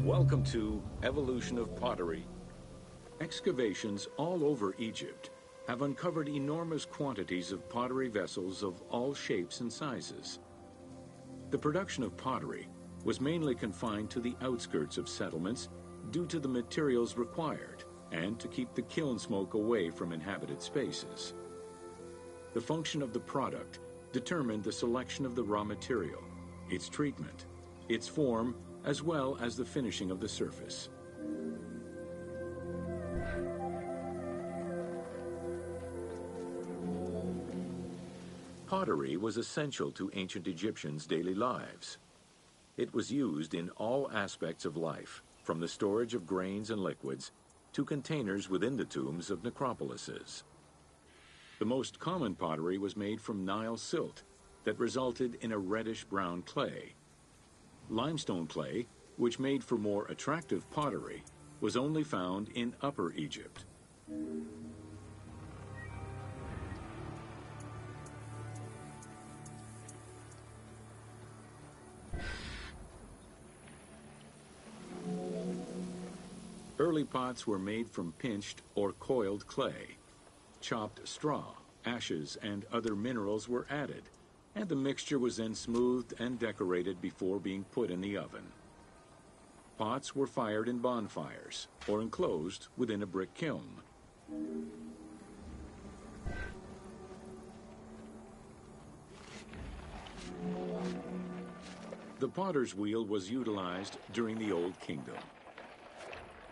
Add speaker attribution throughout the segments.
Speaker 1: Welcome to Evolution of Pottery. Excavations all over Egypt have uncovered enormous quantities of pottery vessels of all shapes and sizes. The production of pottery was mainly confined to the outskirts of settlements due to the materials required and to keep the kiln smoke away from inhabited spaces. The function of the product determined the selection of the raw material, its treatment, its form, as well as the finishing of the surface. Pottery was essential to ancient Egyptians' daily lives. It was used in all aspects of life, from the storage of grains and liquids to containers within the tombs of necropolises. The most common pottery was made from Nile silt that resulted in a reddish-brown clay. Limestone clay, which made for more attractive pottery, was only found in Upper Egypt. Early pots were made from pinched or coiled clay. Chopped straw, ashes, and other minerals were added, and the mixture was then smoothed and decorated before being put in the oven. Pots were fired in bonfires or enclosed within a brick kiln. The potter's wheel was utilized during the Old Kingdom.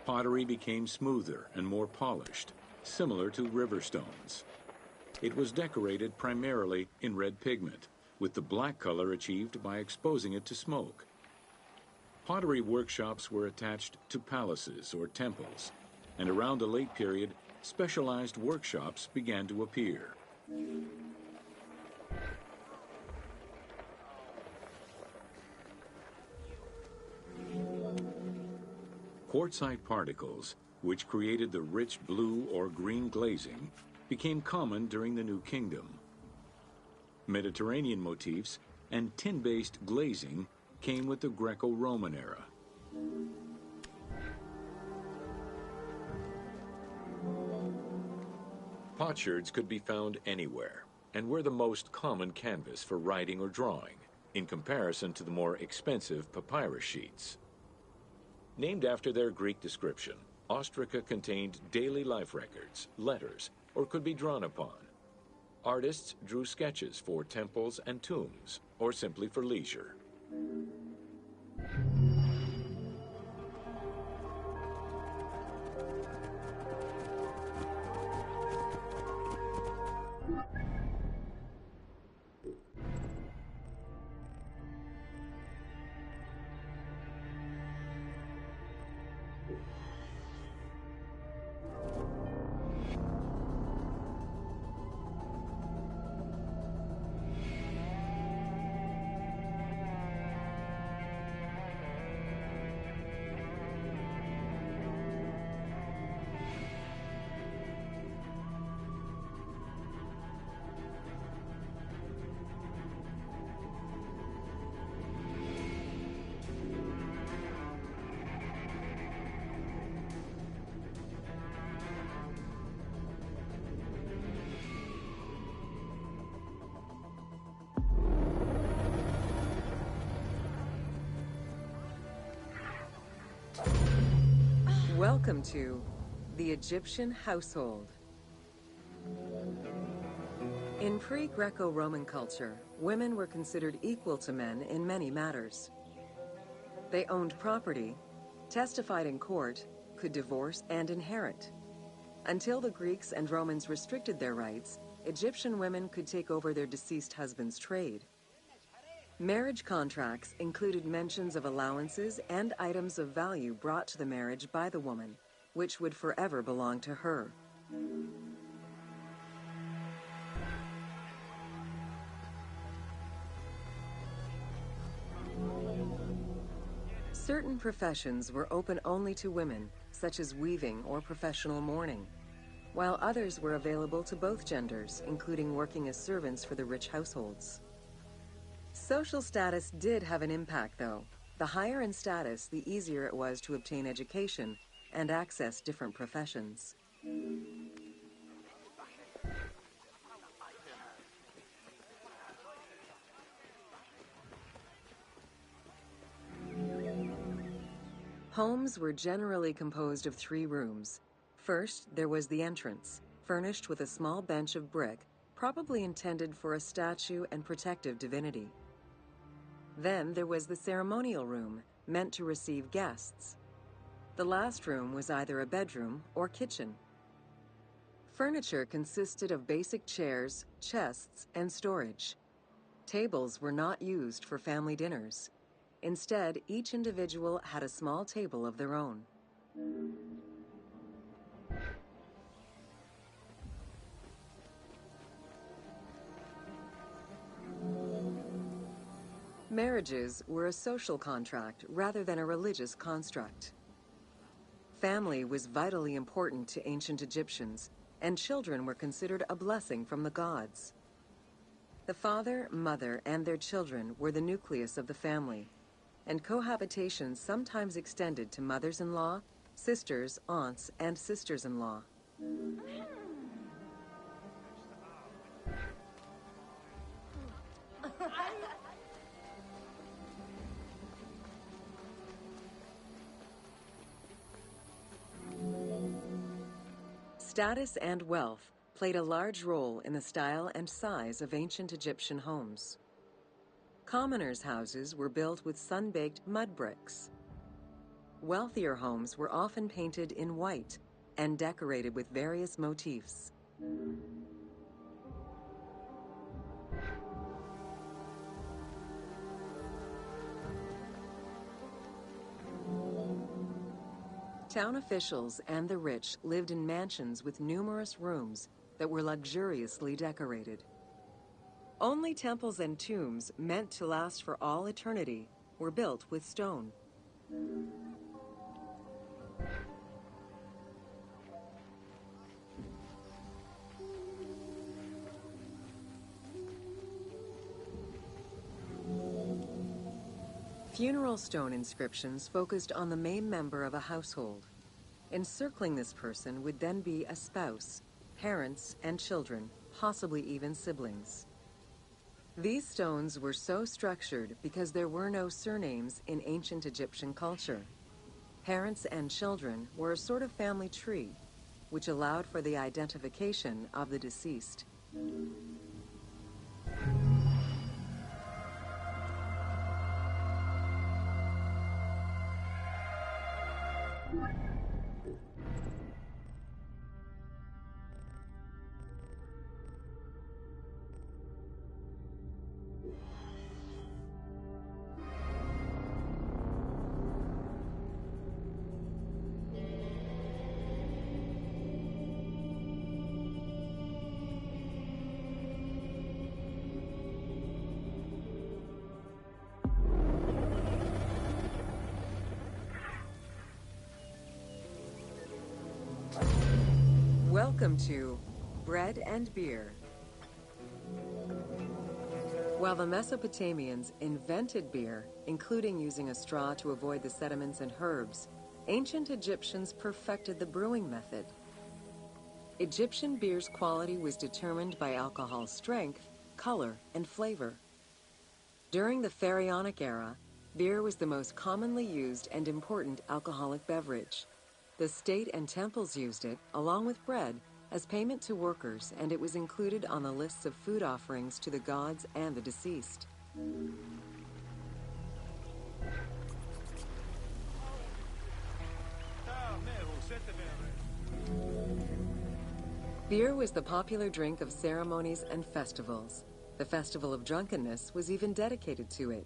Speaker 1: Pottery became smoother and more polished, similar to river stones. It was decorated primarily in red pigment, with the black color achieved by exposing it to smoke. Pottery workshops were attached to palaces or temples, and around the late period, specialized workshops began to appear. Quartzite particles, which created the rich blue or green glazing, became common during the New Kingdom. Mediterranean motifs and tin-based glazing came with the Greco-Roman era. Potsherds could be found anywhere and were the most common canvas for writing or drawing, in comparison to the more expensive papyrus sheets. Named after their Greek description, ostraca contained daily life records, letters, or could be drawn upon. Artists drew sketches for temples and tombs, or simply for leisure.
Speaker 2: Welcome to the Egyptian household. In pre-Greco-Roman culture, women were considered equal to men in many matters. They owned property, testified in court, could divorce and inherit. Until the Greeks and Romans restricted their rights, Egyptian women could take over their deceased husband's trade. Marriage contracts included mentions of allowances and items of value brought to the marriage by the woman, which would forever belong to her. Certain professions were open only to women, such as weaving or professional mourning, while others were available to both genders, including working as servants for the rich households. Social status did have an impact, though. The higher in status, the easier it was to obtain education and access different professions. Homes were generally composed of 3 rooms. First, there was the entrance, furnished with a small bench of brick, probably intended for a statue and protective divinity. Then there was the ceremonial room, meant to receive guests. The last room was either a bedroom or kitchen. Furniture consisted of basic chairs, chests, and storage. Tables were not used for family dinners. Instead, each individual had a small table of their own. Marriages were a social contract rather than a religious construct. Family was vitally important to ancient Egyptians, and children were considered a blessing from the gods. The father, mother, and their children were the nucleus of the family, and cohabitation sometimes extended to mothers-in-law, sisters, aunts, and sisters-in-law. Status and wealth played a large role in the style and size of ancient Egyptian homes. Commoners' houses were built with sun-baked mud bricks. Wealthier homes were often painted in white and decorated with various motifs. Town officials and the rich lived in mansions with numerous rooms that were luxuriously decorated. Only temples and tombs meant to last for all eternity were built with stone. Funeral stone inscriptions focused on the main member of a household. Encircling this person would then be a spouse, parents, and children, possibly even siblings. These stones were so structured because there were no surnames in ancient Egyptian culture. Parents and children were a sort of family tree, which allowed for the identification of the deceased. Welcome to Bread and Beer. While the Mesopotamians invented beer, including using a straw to avoid the sediments and herbs, ancient Egyptians perfected the brewing method. Egyptian beer's quality was determined by alcohol's strength, color, and flavor. During the Pharaonic era, beer was the most commonly used and important alcoholic beverage. The state and temples used it, along with bread, as payment to workers, and it was included on the lists of food offerings to the gods and the deceased. Beer was the popular drink of ceremonies and festivals. The Festival of Drunkenness was even dedicated to it.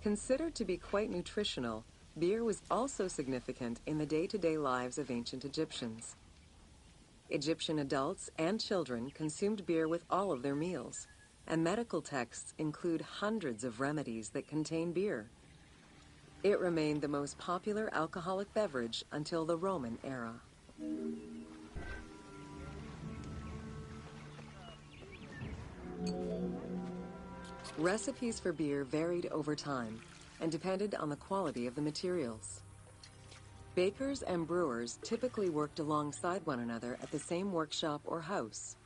Speaker 2: Considered to be quite nutritional, beer was also significant in the day-to-day lives of ancient Egyptians. Egyptian adults and children consumed beer with all of their meals, and medical texts include hundreds of remedies that contain beer. It remained the most popular alcoholic beverage until the Roman era. Recipes for beer varied over time, and depended on the quality of the materials. Bakers and brewers typically worked alongside one another at the same workshop or house.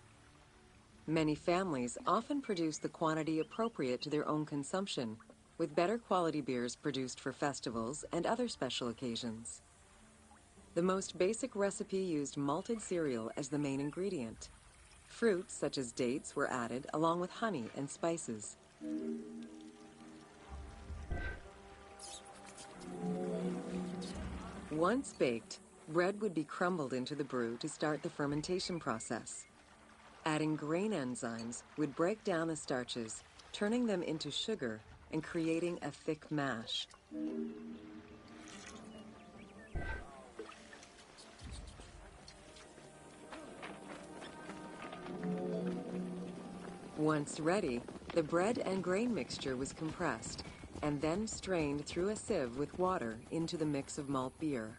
Speaker 2: Many families often produced the quantity appropriate to their own consumption, with better quality beers produced for festivals and other special occasions. The most basic recipe used malted cereal as the main ingredient. Fruits such as dates were added along with honey and spices. Once baked, bread would be crumbled into the brew to start the fermentation process. Adding grain enzymes would break down the starches, turning them into sugar and creating a thick mash. Once ready, the bread and grain mixture was compressed and then strained through a sieve with water into the mix of malt beer.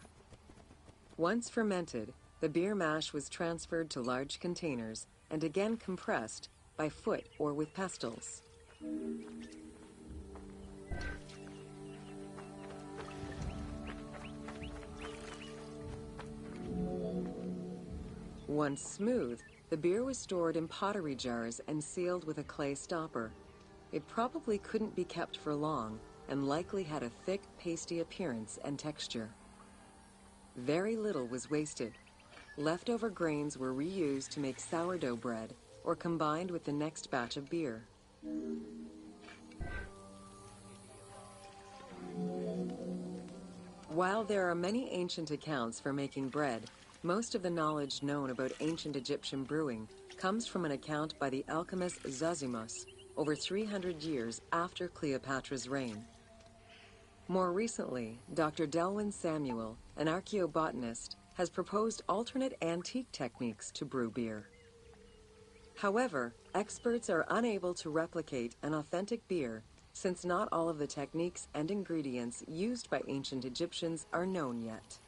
Speaker 2: Once fermented, the beer mash was transferred to large containers and again compressed by foot or with pestles. Once smooth, the beer was stored in pottery jars and sealed with a clay stopper. It probably couldn't be kept for long and likely had a thick, pasty appearance and texture. Very little was wasted. Leftover grains were reused to make sourdough bread or combined with the next batch of beer. While there are many ancient accounts for making bread, most of the knowledge known about ancient Egyptian brewing comes from an account by the alchemist Zosimus over 300 years after Cleopatra's reign. More recently, Dr. Delwyn Samuel, an archaeobotanist, has proposed alternate antique techniques to brew beer. However, experts are unable to replicate an authentic beer since not all of the techniques and ingredients used by ancient Egyptians are known yet.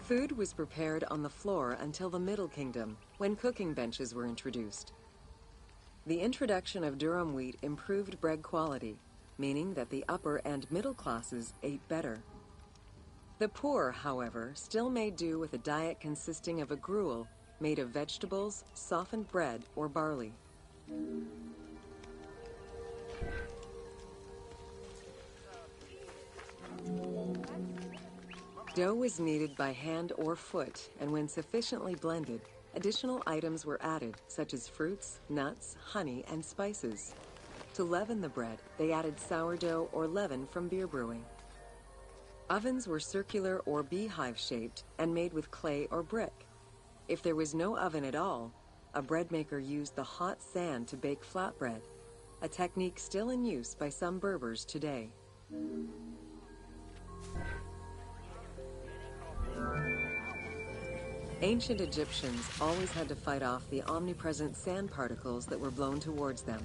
Speaker 2: Food was prepared on the floor until the Middle Kingdom, when cooking benches were introduced. The introduction of durum wheat improved bread quality, meaning that the upper and middle classes ate better. The poor, however, still made do with a diet consisting of a gruel made of vegetables, softened bread, or barley. Dough was kneaded by hand or foot, and when sufficiently blended, additional items were added, such as fruits, nuts, honey, and spices. To leaven the bread, they added sourdough or leaven from beer brewing. Ovens were circular or beehive-shaped and made with clay or brick. If there was no oven at all, a bread maker used the hot sand to bake flatbread, a technique still in use by some Berbers today. Ancient Egyptians always had to fight off the omnipresent sand particles that were blown towards them.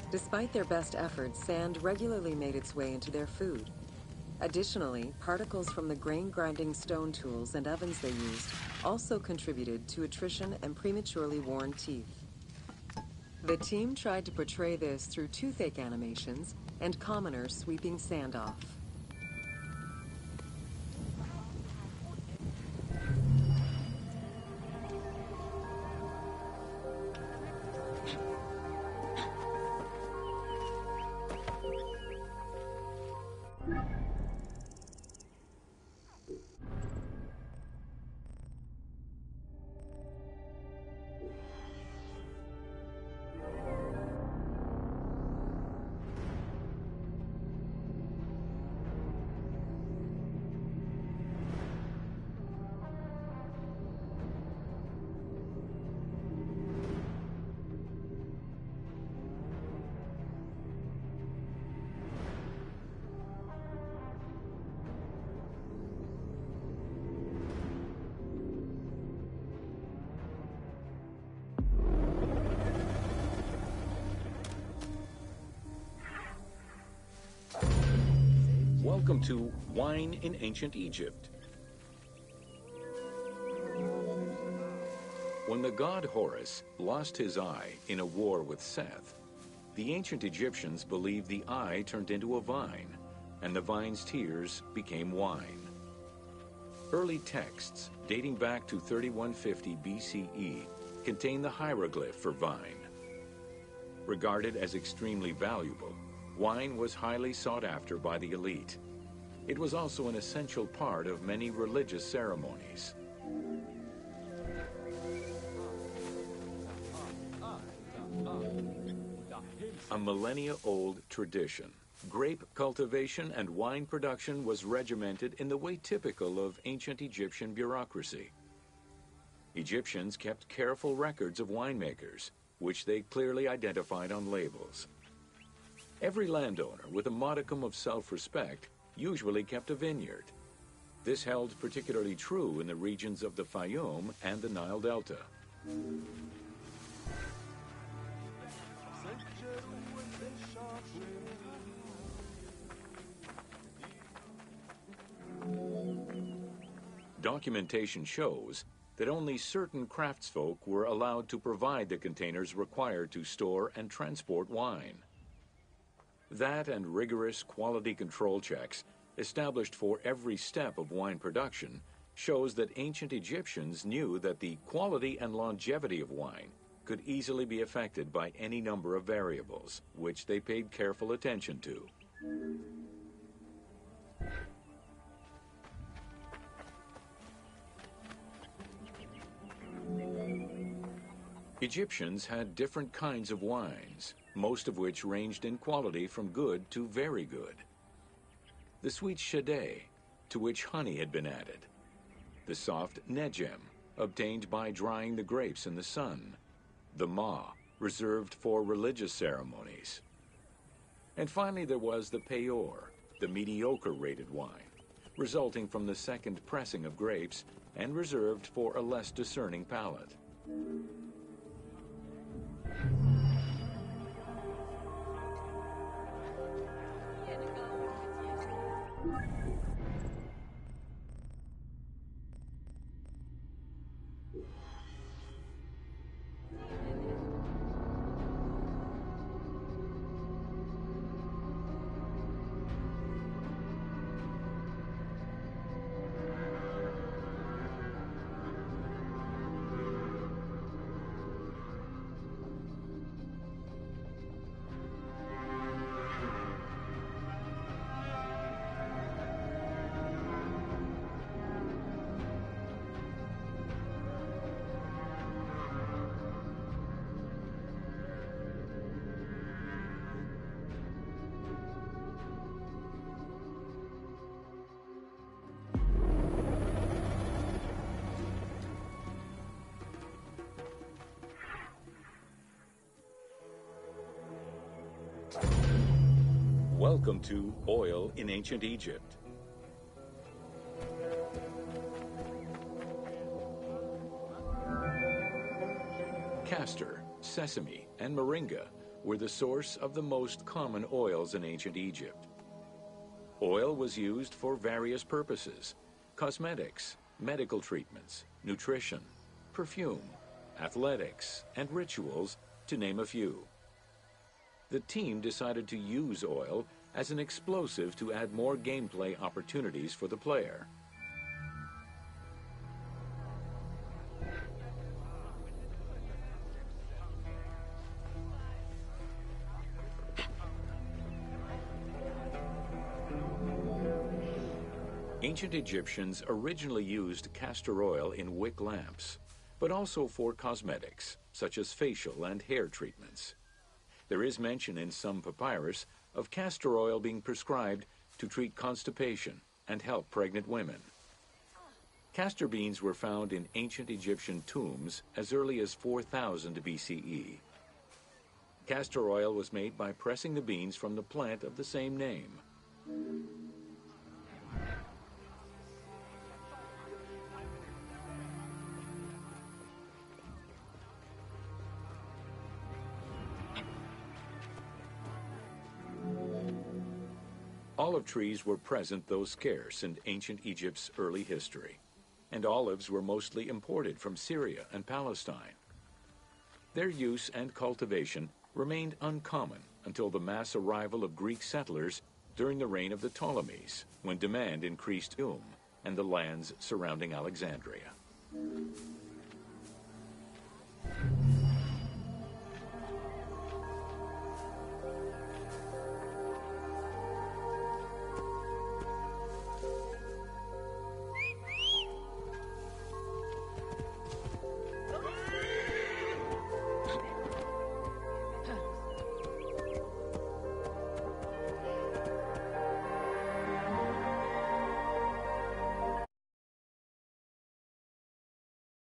Speaker 2: Despite their best efforts, sand regularly made its way into their food. Additionally, particles from the grain-grinding stone tools and ovens they used also contributed to attrition and prematurely worn teeth. The team tried to portray this through toothache animations and commoners sweeping sand off.
Speaker 1: Welcome to Wine in Ancient Egypt. When the god Horus lost his eye in a war with Seth, the ancient Egyptians believed the eye turned into a vine, and the vine's tears became wine. Early texts, dating back to 3150 BCE, contain the hieroglyph for vine. Regarded as extremely valuable, wine was highly sought after by the elite. It was also an essential part of many religious ceremonies. A millennia-old tradition. Grape cultivation and wine production was regimented in the way typical of ancient Egyptian bureaucracy. Egyptians kept careful records of winemakers, which they clearly identified on labels. Every landowner with a modicum of self-respect usually kept a vineyard. This held particularly true in the regions of the Fayum and the Nile Delta. Documentation shows that only certain craftsfolk were allowed to provide the containers required to store and transport wine. That and rigorous quality control checks established for every step of wine production shows that ancient Egyptians knew that the quality and longevity of wine could easily be affected by any number of variables, which they paid careful attention to. Egyptians had different kinds of wines, most of which ranged in quality from good to very good. The sweet shadé, to which honey had been added. The soft nejem, obtained by drying the grapes in the sun. The ma, reserved for religious ceremonies. And finally there was the peor, the mediocre-rated wine, resulting from the second pressing of grapes and reserved for a less discerning palate. Welcome to Oil in Ancient Egypt. Castor, sesame, and moringa were the source of the most common oils in ancient Egypt. Oil was used for various purposes: cosmetics, medical treatments, nutrition, perfume, athletics, and rituals, to name a few. The team decided to use oil as an explosive to add more gameplay opportunities for the player. Ancient Egyptians originally used castor oil in wick lamps, but also for cosmetics, such as facial and hair treatments. There is mention in some papyrus of castor oil being prescribed to treat constipation and help pregnant women. Castor beans were found in ancient Egyptian tombs as early as 4000 BCE. Castor oil was made by pressing the beans from the plant of the same name. Olive trees were present, though scarce, in ancient Egypt's early history. and olives were mostly imported from Syria and Palestine. Their use and cultivation remained uncommon until the mass arrival of Greek settlers during the reign of the Ptolemies, when demand increased and the lands surrounding Alexandria.